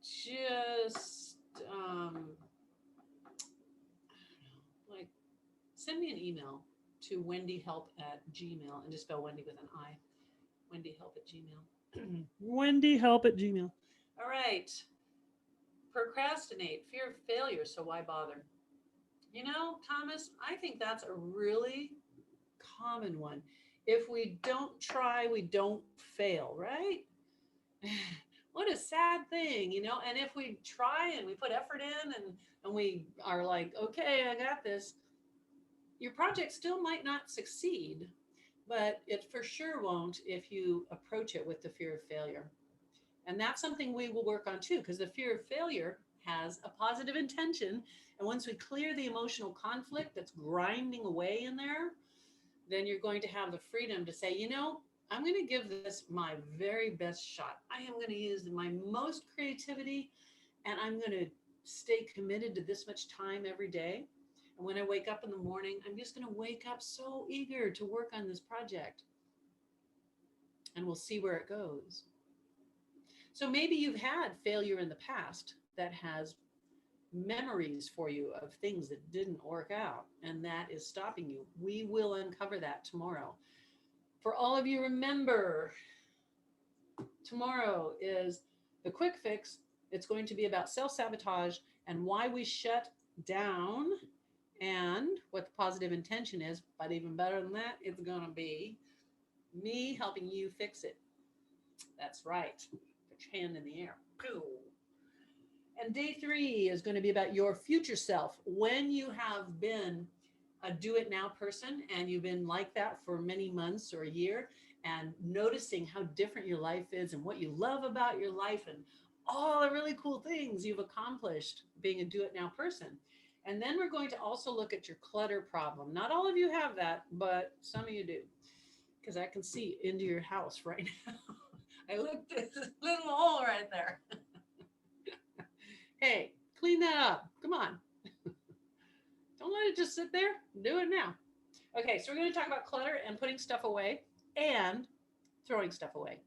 just like send me an email to wendyhelp@gmail and just spell Wendy with an I. wendyhelp@gmail. wendyhelp@gmail. All right. Procrastinate, fear of failure. So why bother? You know, Thomas, I think that's a really common one. If we don't try, we don't fail, right? What a sad thing, you know? And if we try and we put effort in and we are like, okay, I got this, your project still might not succeed, but it for sure won't if you approach it with the fear of failure. And that's something we will work on too, because the fear of failure has a positive intention. And once we clear the emotional conflict that's grinding away in there, then you're going to have the freedom to say, you know, I'm going to give this my very best shot. I am going to use my most creativity, and I'm going to stay committed to this much time every day. And when I wake up in the morning, I'm just going to wake up so eager to work on this project. And we'll see where it goes. So maybe you've had failure in the past that has memories for you of things that didn't work out, and that is stopping you. We will uncover that tomorrow. For all of you, remember, tomorrow is the quick fix. It's going to be about self-sabotage and why we shut down and what the positive intention is. But even better than that, it's going to be me helping you fix it. That's right. Put your hand in the air. And day 3 is going to be about your future self. When you have been a do it now person and you've been like that for many months or a year, and noticing how different your life is and what you love about your life and all the really cool things you've accomplished being a do it now person. And then we're going to also look at your clutter problem. Not all of you have that, but some of you do, because I can see into your house right now. I looked at this little hole right there. Hey, clean that up. Come on. Don't let it just sit there. Do it now. Okay, so we're going to talk about clutter and putting stuff away and throwing stuff away.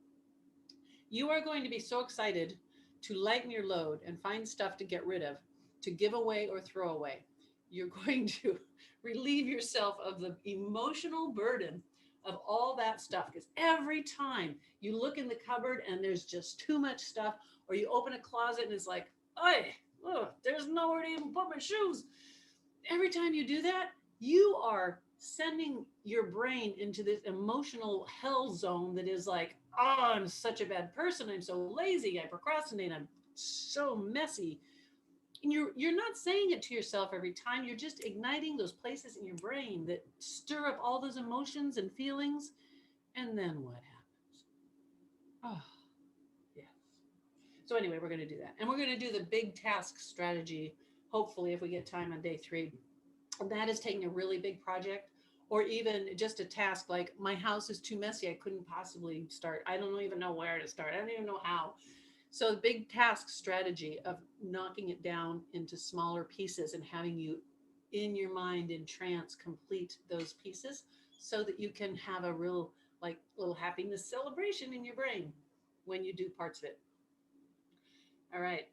You are going to be so excited to lighten your load and find stuff to get rid of, to give away or throw away. You're going to relieve yourself of the emotional burden of all that stuff, because every time you look in the cupboard and there's just too much stuff, or you open a closet and it's like, oh, there's nowhere to even put my shoes. Every time you do that, you are sending your brain into this emotional hell zone that is like, oh, I'm such a bad person. I'm so lazy. I procrastinate. I'm so messy. And you're not saying it to yourself every time. You're just igniting those places in your brain that stir up all those emotions and feelings. And then what happens? Oh, yes. So anyway, we're going to do that. And we're going to do the big task strategy, hopefully, if we get time on day 3. And that is taking a really big project, or even just a task like, my house is too messy. I couldn't possibly start. I don't even know where to start. I don't even know how. So the big task strategy of knocking it down into smaller pieces and having you in your mind in trance complete those pieces so that you can have a real like little happiness celebration in your brain when you do parts of it. All right.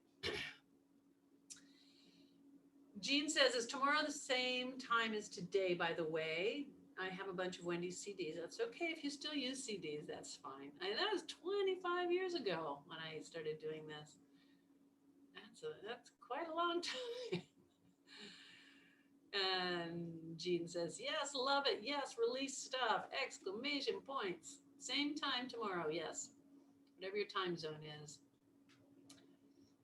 Jean says, is tomorrow the same time as today, by the way? I have a bunch of Wendy's CDs. That's okay if you still use CDs. That's fine. That was 25 years ago when I started doing this. That's quite a long time. And Jean says, yes, love it. Yes, release stuff. Exclamation points. Same time tomorrow. Yes. Whatever your time zone is.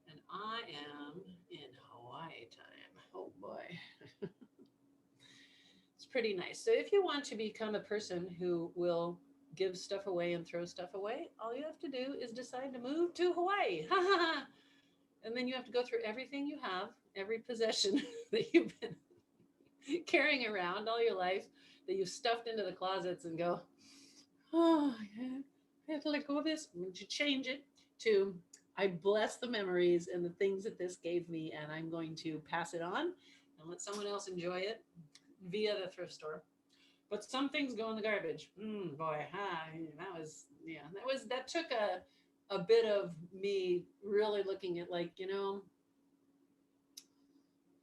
And I am in Hawaii time. Oh boy. It's pretty nice. So if you want to become a person who will give stuff away and throw stuff away, all you have to do is decide to move to Hawaii. And then you have to go through everything you have, every possession that you've been carrying around all your life that you've stuffed into the closets and go, oh, I have to let go of this. I'm going to change it to, I bless the memories and the things that this gave me, and I'm going to pass it on and let someone else enjoy it via the thrift store. But some things go in the garbage. Boy, that took a bit of me really looking at like,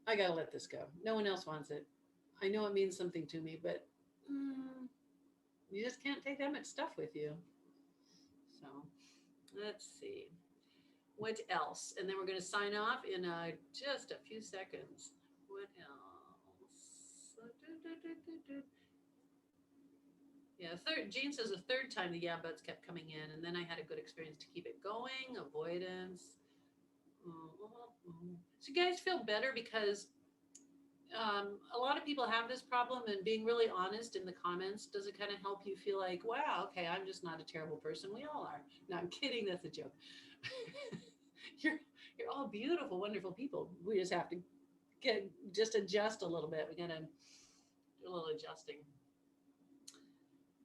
I got to let this go. No one else wants it. I know it means something to me, but you just can't take that much stuff with you. So let's see. What else? And then we're going to sign off in just a few seconds. What else? Yeah, Jean says the third time the yeah buts kept coming in, and then I had a good experience to keep it going. Avoidance. So you guys feel better because a lot of people have this problem, and being really honest in the comments, does it kind of help you feel like, wow, okay, I'm just not a terrible person. We all are. No, I'm kidding. That's a joke. You're all beautiful, wonderful people. We just have to adjust a little bit. We got to do a little adjusting.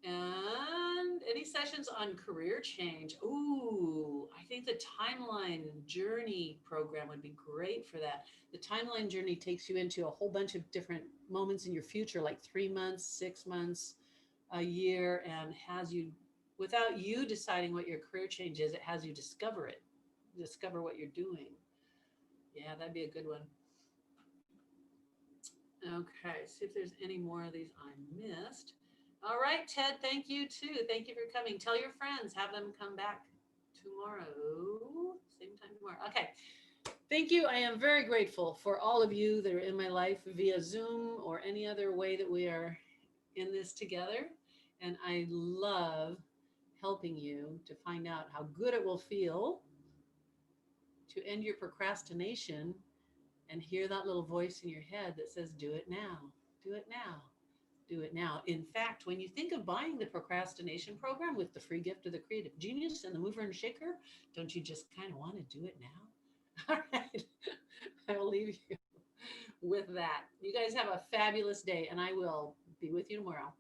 And any sessions on career change? Ooh, I think the timeline journey program would be great for that. The timeline journey takes you into a whole bunch of different moments in your future, like 3 months, 6 months, a year, and has you, without you deciding what your career change is, it has you discover what you're doing. Yeah, that'd be a good one. Okay, see if there's any more of these I missed. All right, Ted, thank you too. Thank you for coming. Tell your friends, have them come back tomorrow, same time tomorrow. Okay, thank you. I am very grateful for all of you that are in my life via Zoom or any other way that we are in this together. And I love helping you to find out how good it will feel to end your procrastination and hear that little voice in your head that says, do it now, do it now, do it now. In fact, when you think of buying the procrastination program with the free gift of the creative genius and the mover and shaker, don't you just kind of want to do it now? All right. I will leave you with that. You guys have a fabulous day, and I will be with you tomorrow.